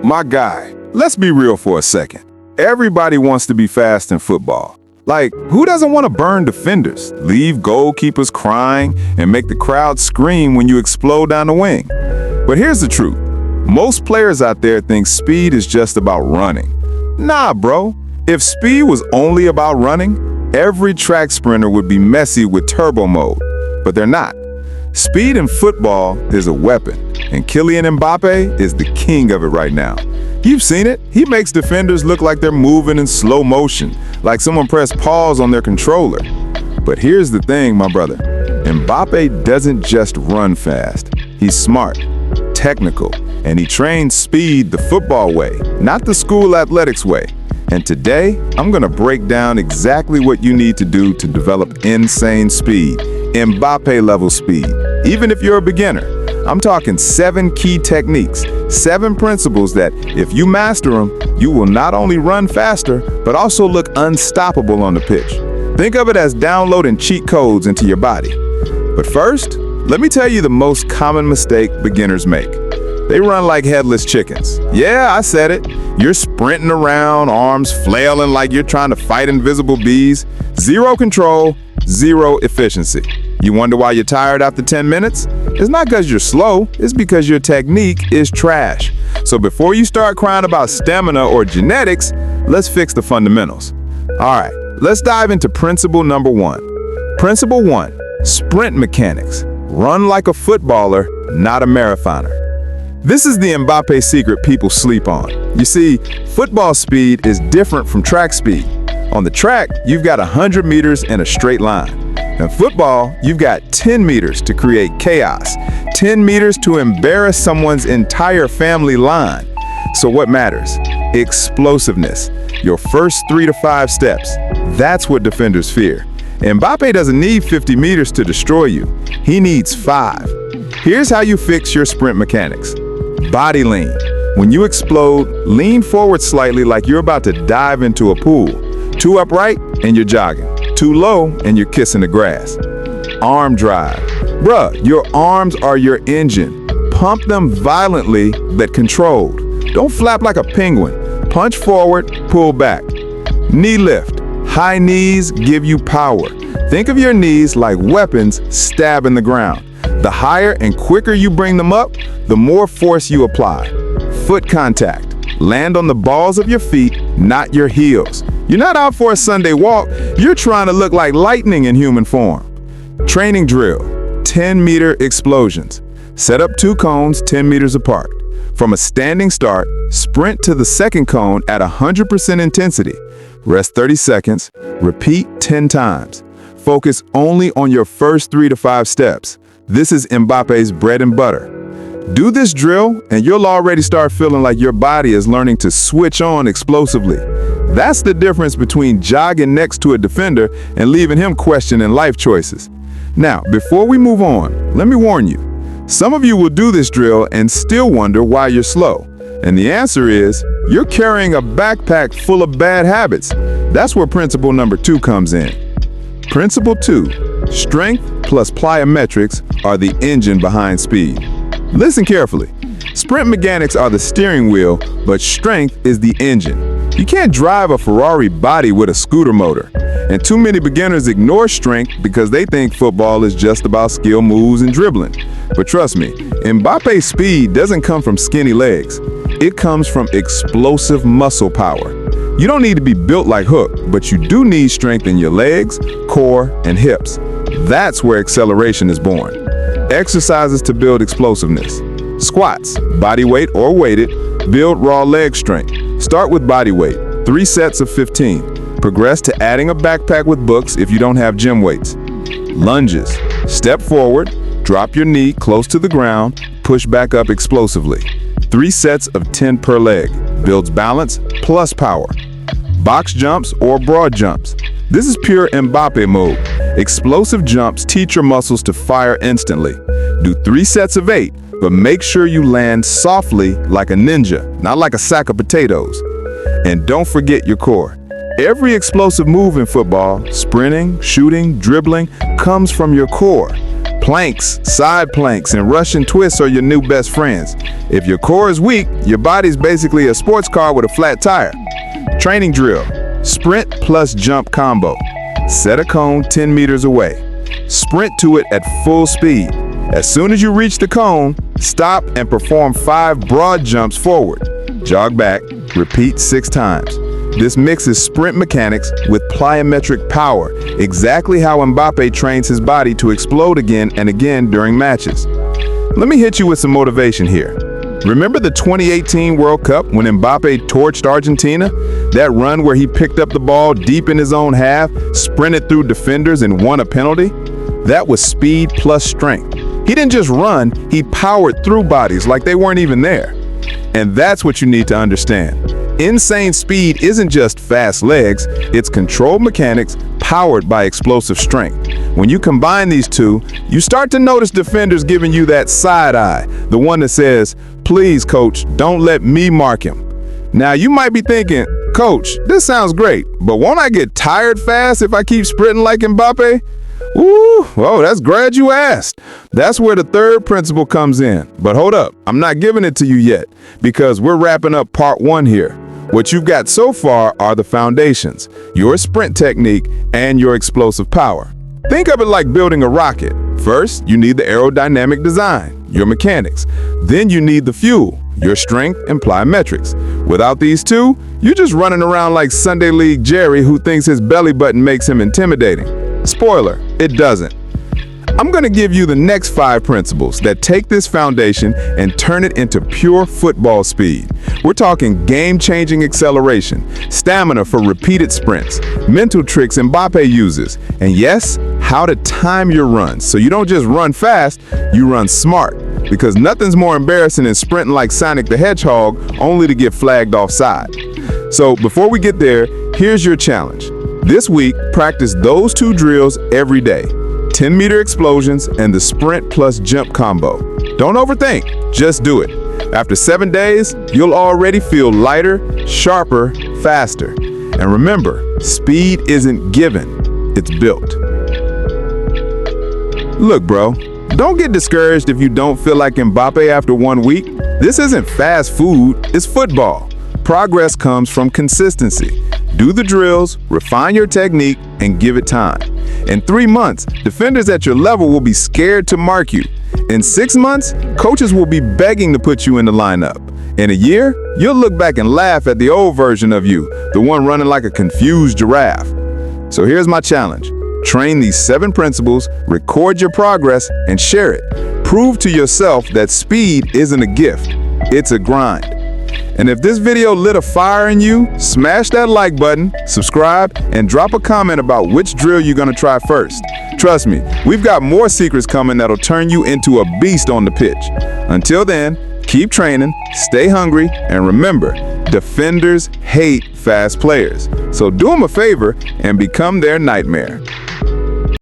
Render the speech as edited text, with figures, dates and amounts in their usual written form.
My guy, let's be real for a second. Everybody wants to be fast in football. Like, who doesn't want to burn defenders, leave goalkeepers crying, and make the crowd scream when you explode down the wing? But here's the truth. Most players out there think speed is just about running. Nah, bro. If speed was only about running, every track sprinter would be messy with turbo mode. But they're not. Speed in football is a weapon, and Kylian Mbappé is the king of it right now. You've seen it. He makes defenders look like they're moving in slow motion, like someone pressed pause on their controller. But here's the thing, my brother. Mbappé doesn't just run fast. He's smart, technical, and he trains speed the football way, not the school athletics way. And today, I'm gonna break down exactly what you need to do to develop insane speed, Mbappé-level speed. Even if you're a beginner, I'm talking 7 key techniques, 7 principles that, if you master them, you will not only run faster, but also look unstoppable on the pitch. Think of it as downloading cheat codes into your body. But first, let me tell you the most common mistake beginners make. They run like headless chickens. Yeah, I said it. You're sprinting around, arms flailing like you're trying to fight invisible bees. Zero control, zero efficiency. You wonder why you're tired after 10 minutes? It's not because you're slow, it's because your technique is trash. So before you start crying about stamina or genetics, let's fix the fundamentals. All right, let's dive into principle number 1. Principle 1, sprint mechanics. Run like a footballer, not a marathoner. This is the Mbappé secret people sleep on. You see, football speed is different from track speed. On the track, you've got 100 meters in a straight line. In football, you've got 10 meters to create chaos, 10 meters to embarrass someone's entire family line. So what matters? Explosiveness. Your first 3 to 5 steps. That's what defenders fear. Mbappé doesn't need 50 meters to destroy you. He needs 5. Here's how you fix your sprint mechanics. Body lean. When you explode, lean forward slightly like you're about to dive into a pool. Too upright and you're jogging. Too low and you're kissing the grass. Arm drive. Bruh, your arms are your engine. Pump them violently but controlled. Don't flap like a penguin. Punch forward, pull back. Knee lift. High knees give you power. Think of your knees like weapons stabbing the ground. The higher and quicker you bring them up, the more force you apply. Foot contact. Land on the balls of your feet, not your heels. You're not out for a Sunday walk, you're trying to look like lightning in human form. Training drill, 10-meter explosions. Set up 2 cones 10 meters apart. From a standing start, sprint to the second cone at 100% intensity. Rest 30 seconds, repeat 10 times. Focus only on your first 3 to 5 steps. This is Mbappé's bread and butter. Do this drill and you'll already start feeling like your body is learning to switch on explosively. That's the difference between jogging next to a defender and leaving him questioning life choices. Now, before we move on, let me warn you. Some of you will do this drill and still wonder why you're slow. And the answer is, you're carrying a backpack full of bad habits. That's where principle number 2 comes in. Principle 2, strength plus plyometrics are the engine behind speed. Listen carefully. Sprint mechanics are the steering wheel, but strength is the engine. You can't drive a Ferrari body with a scooter motor. And too many beginners ignore strength because they think football is just about skill moves and dribbling. But trust me, Mbappé's speed doesn't come from skinny legs. It comes from explosive muscle power. You don't need to be built like Hook, but you do need strength in your legs, core, and hips. That's where acceleration is born. Exercises to build explosiveness. Squats, body weight or weighted, build raw leg strength. Start with body weight, 3 sets of 15. Progress to adding a backpack with books if you don't have gym weights. Lunges, step forward, drop your knee close to the ground, push back up explosively. 3 sets of 10 per leg, builds balance plus power. Box jumps or broad jumps. This is pure Mbappé mode. Explosive jumps teach your muscles to fire instantly. Do 3 sets of 8, but make sure you land softly like a ninja, not like a sack of potatoes. And don't forget your core. Every explosive move in football, sprinting, shooting, dribbling, comes from your core. Planks, side planks, and Russian twists are your new best friends. If your core is weak, your body's basically a sports car with a flat tire. Training drill, sprint plus jump combo. Set a cone 10 meters away. Sprint to it at full speed. As soon as you reach the cone, stop and perform 5 broad jumps forward. Jog back, repeat 6 times. This mixes sprint mechanics with plyometric power, exactly how Mbappé trains his body to explode again and again during matches. Let me hit you with some motivation here. Remember the 2018 World Cup when Mbappé torched Argentina? That run where he picked up the ball deep in his own half, sprinted through defenders, and won a penalty? That was speed plus strength. He didn't just run, he powered through bodies like they weren't even there. And that's what you need to understand. Insane speed isn't just fast legs, it's controlled mechanics powered by explosive strength. When you combine these two, you start to notice defenders giving you that side eye, the one that says, "Please, coach, don't let me mark him." Now, you might be thinking, "Coach, this sounds great, but won't I get tired fast if I keep sprinting like Mbappé?" Ooh, oh, that's glad you asked. That's where the third principle comes in. But hold up, I'm not giving it to you yet, because we're wrapping up part 1 here. What you've got so far are the foundations, your sprint technique and your explosive power. Think of it like building a rocket. First, you need the aerodynamic design, your mechanics. Then you need the fuel, your strength and plyometrics. Without these two, you're just running around like Sunday League Jerry who thinks his belly button makes him intimidating. Spoiler, it doesn't. I'm going to give you the next 5 principles that take this foundation and turn it into pure football speed. We're talking game-changing acceleration, stamina for repeated sprints, mental tricks Mbappé uses, and yes, how to time your runs so you don't just run fast, you run smart. Because nothing's more embarrassing than sprinting like Sonic the Hedgehog only to get flagged offside. So before we get there, here's your challenge. This week, practice those 2 drills every day. 10-meter explosions and the sprint plus jump combo. Don't overthink, just do it. After 7 days, you'll already feel lighter, sharper, faster. And remember, speed isn't given, it's built. Look, bro, don't get discouraged if you don't feel like Mbappé after 1 week. This isn't fast food, it's football. Progress comes from consistency. Do the drills, refine your technique, and give it time. In 3 months, defenders at your level will be scared to mark you. In 6 months, coaches will be begging to put you in the lineup. In a year, you'll look back and laugh at the old version of you, the one running like a confused giraffe. So here's my challenge. Train these 7 principles, record your progress, and share it. Prove to yourself that speed isn't a gift, it's a grind. And if this video lit a fire in you, smash that like button, subscribe, and drop a comment about which drill you're gonna try first. Trust me, we've got more secrets coming that'll turn you into a beast on the pitch. Until then, keep training, stay hungry, and remember, defenders hate fast players. So do them a favor and become their nightmare.